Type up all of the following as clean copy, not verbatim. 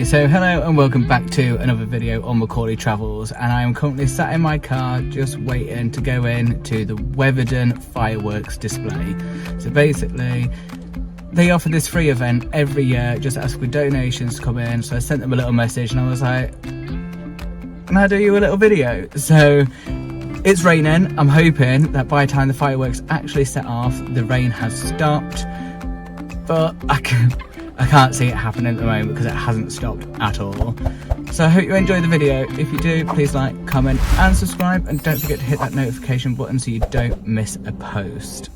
So hello and welcome back to another video on Macorlee Travels, and I am currently sat in my car just waiting to go in to the Wetherden fireworks display. So basically they offer this free event every year, just ask for donations to come in. So I sent them a little message and I was like, can I do you a little video? So it's raining. I'm hoping that by the time the fireworks actually set off, the rain has stopped, but I can't see it happening at the moment because it hasn't stopped at all. So I hope you enjoy the video. If you do, please like, comment and subscribe, and don't forget to hit that notification button so you don't miss a post.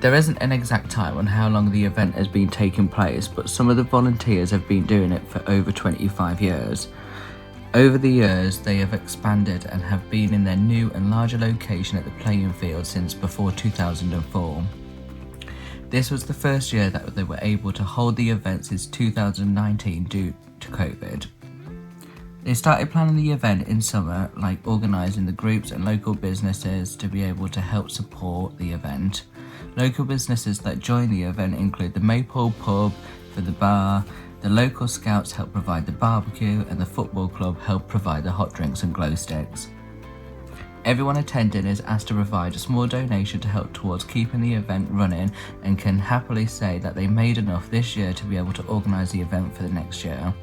There isn't an exact time on how long the event has been taking place, but some of the volunteers have been doing it for over 25 years. Over the years, they have expanded and have been in their new and larger location at the playing field since before 2004. This was the first year that they were able to hold the event since 2019 due to COVID. They started planning the event in summer, like organising the groups and local businesses to be able to help support the event. Local businesses that join the event include the Macorlee pub for the bar, the local scouts help provide the barbecue, and the football club help provide the hot drinks and glow sticks. Everyone attending is asked to provide a small donation to help towards keeping the event running, and can happily say that they made enough this year to be able to organise the event for the next year.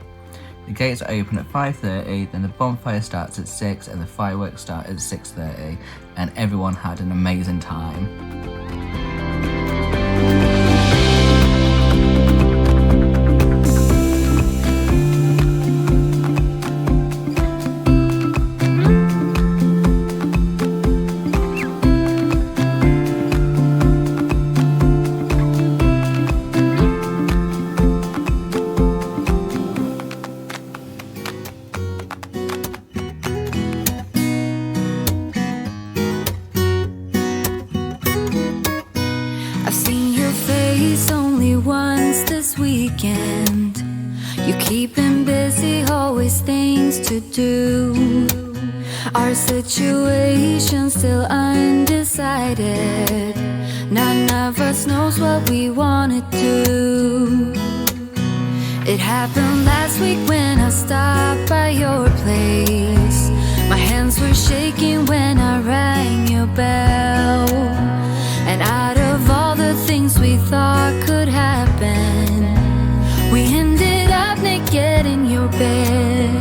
The gates open at 5:30, then the bonfire starts at 6 and the fireworks start at 6:30, and everyone had an amazing time. Weekend, you keeping busy, always things to do. Our situation still undecided. None of us knows what we wanna do. It happened last week when I stopped by your place. My hands were shaking when I rang your bell. And out of all the things we thought could happen, we ended up naked in your bed.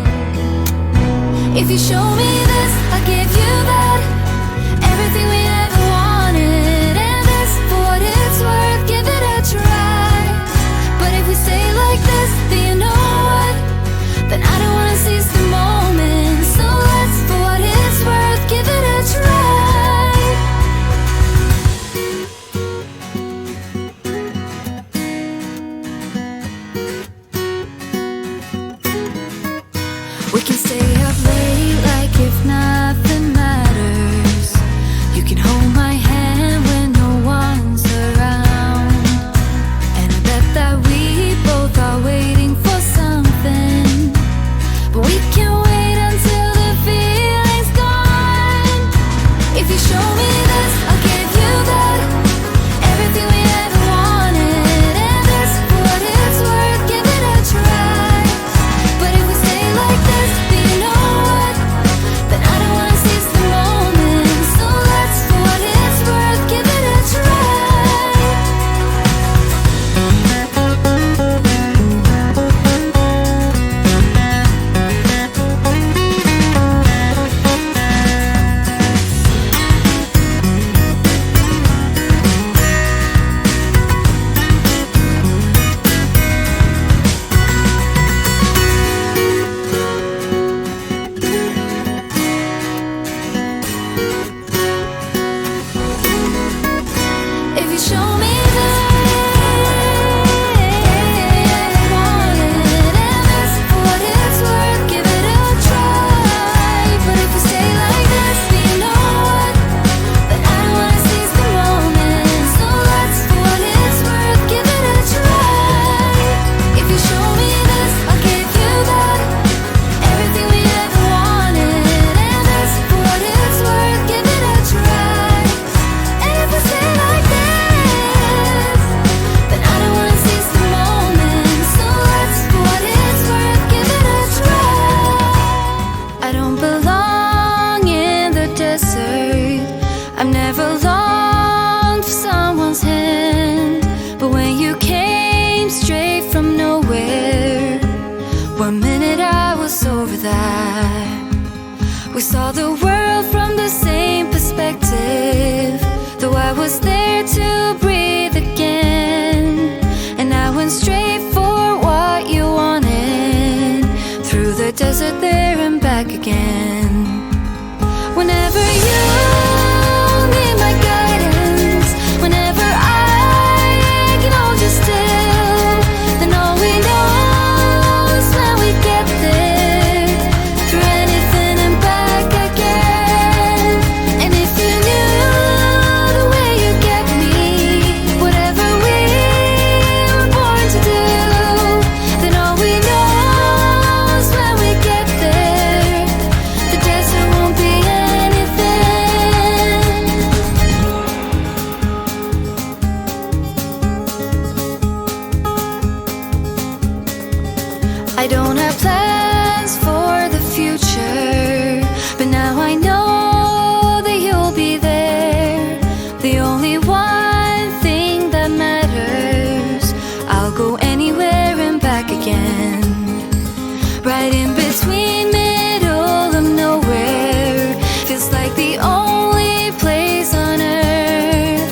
If you show me this, I'll give you that. Everything we ever wanted, and this, for what it's worth, give it a try. But if we stay like this, then you know what? Then I don't wanna seize the moment. So let's, for what it's worth, give it a try. We can stay up late like if nothing matters. You can hold my hand when no one's around. And I bet that we both are waiting for something, but we can wait until the feeling's gone. If you show me this, I'll give you that. Everything we ever wanted, and this, for what it's worth, give it a try. But if we stay like this, then One minute I was over that. We saw the world from the same perspective. Though I was there to breathe again, and I went straight for what you wanted. Through the desert there and back again. Whenever you need my guidance, whenever I can hold you still, then all we know is when we get there. Through anything and back again. And if you knew the way you get me, whatever we were born to do, then all we know is when we get there, the desert won't be I don't have plans for the future, but now I know that you'll be there. The only one thing that matters, I'll go anywhere and back again. Right in between, middle of nowhere, feels like the only place on earth.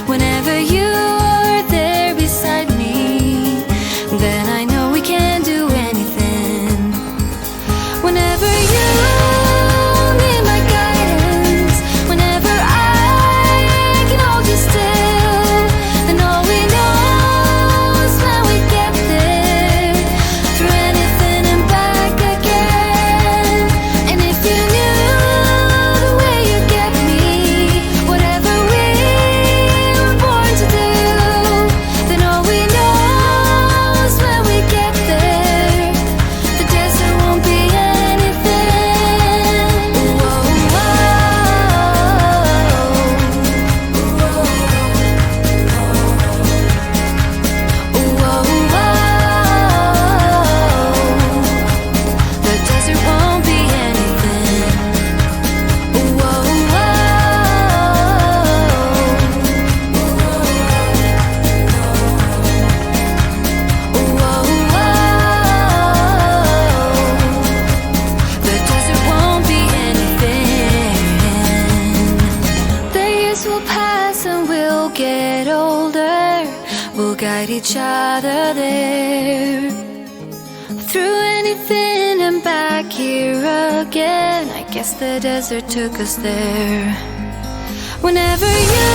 Whenever you're there beside me, then I know we can do anything. Whenever you need my guidance, whenever I can hold you still, then all we know is when we get there. Through anything and back again. And if you knew the way you get me, whatever we were born to do, then all we know is when we get there, the desert won't be anything. Whoa, the desert won't be anything. The desert won't be anything. The years will pass and we'll get older. We'll guide each other there. Through anything and back here again. I guess the desert took us there. Whenever you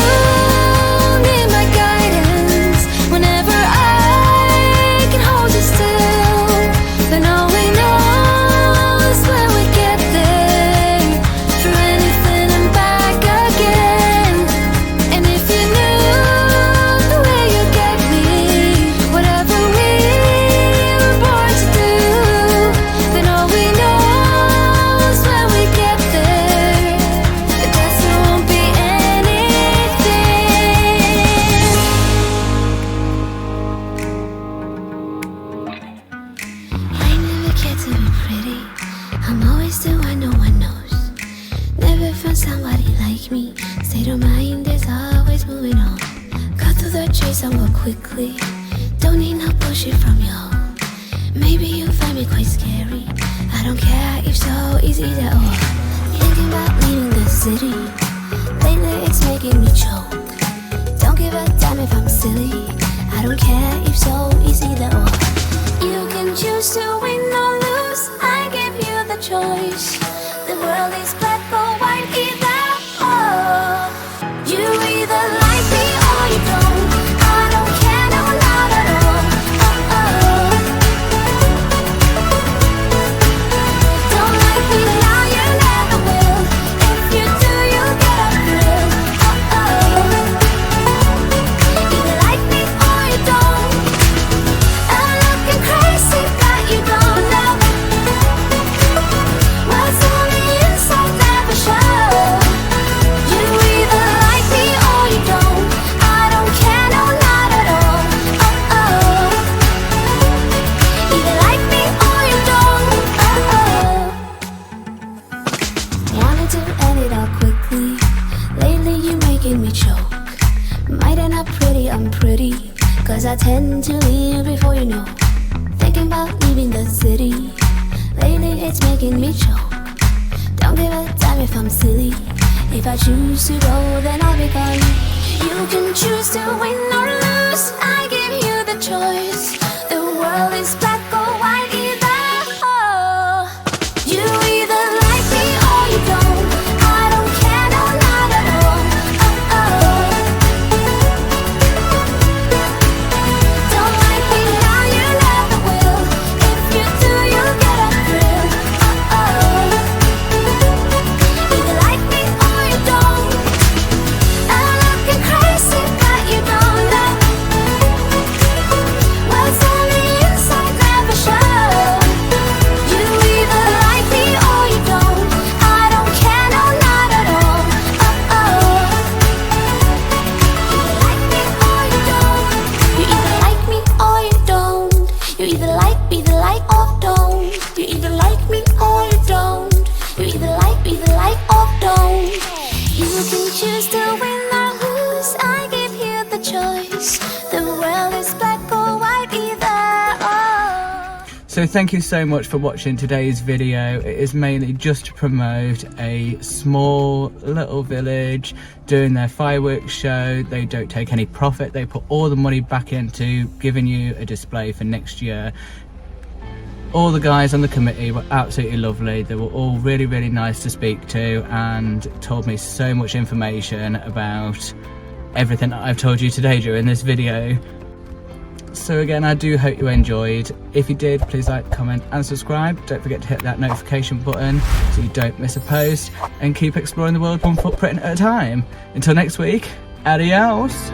need my guidance, whenever I can hold you still, then all we know is when we get there. Through anything and back again. And if you knew the way you get me, whatever we were born to do, then all we know is when we get there, the desert won't be anything. I never cared to be pretty. I'm always the one no one knows. Never found somebody like me. State of mind is always moving on. Cut through the chase and work quickly. Don't need no bullshit from you. Maybe you find me quite scary. I don't care if so, it's either or. Thinking about leaving the city. Lately it's making me choke. Don't give a damn if I'm silly. I don't care if so, it's either or. You can choose to win or lose. I give you the choice. The world is black or white, either or. You either like me or you don't. I don't care, no, not at all. Don't like me now, you never will. If you do, you'll get a thrill. Either like me or you don't. I'm looking crazy, but you don't know what's on the inside. Lately it's making me choke. Don't give a damn if I'm silly. If I choose to go, then I'll become. You can choose to win or lose. I give you the choice. The world is black or white, either or. You either like me or you don't. I don't care, no, not at all. Don't like me now, you never will. If you do, you'll get a thrill. Either like me or you don't. I'm looking crazy, but you don't know. What's on the inside never show. You either like me or you don't. I don't care, no, not at all. You either like me or you don't. You either like or don't. You either like me or you don't. You either like or don't. You can choose to win or lose. I give you the choice. The world is black or white, either or. So thank you so much for watching today's video. It is mainly just to promote a small little village doing their fireworks show. They don't take any profit. They put all the money back into giving you a display for next year. All the guys on the committee were absolutely lovely. They were all really, really nice to speak to and told me so much information about everything that I've told you today during this video. So again, I do hope you enjoyed. If you did, please like, comment and subscribe. Don't forget to hit that notification button so you don't miss a post, and keep exploring the world one footprint at a time. Until next week, adios.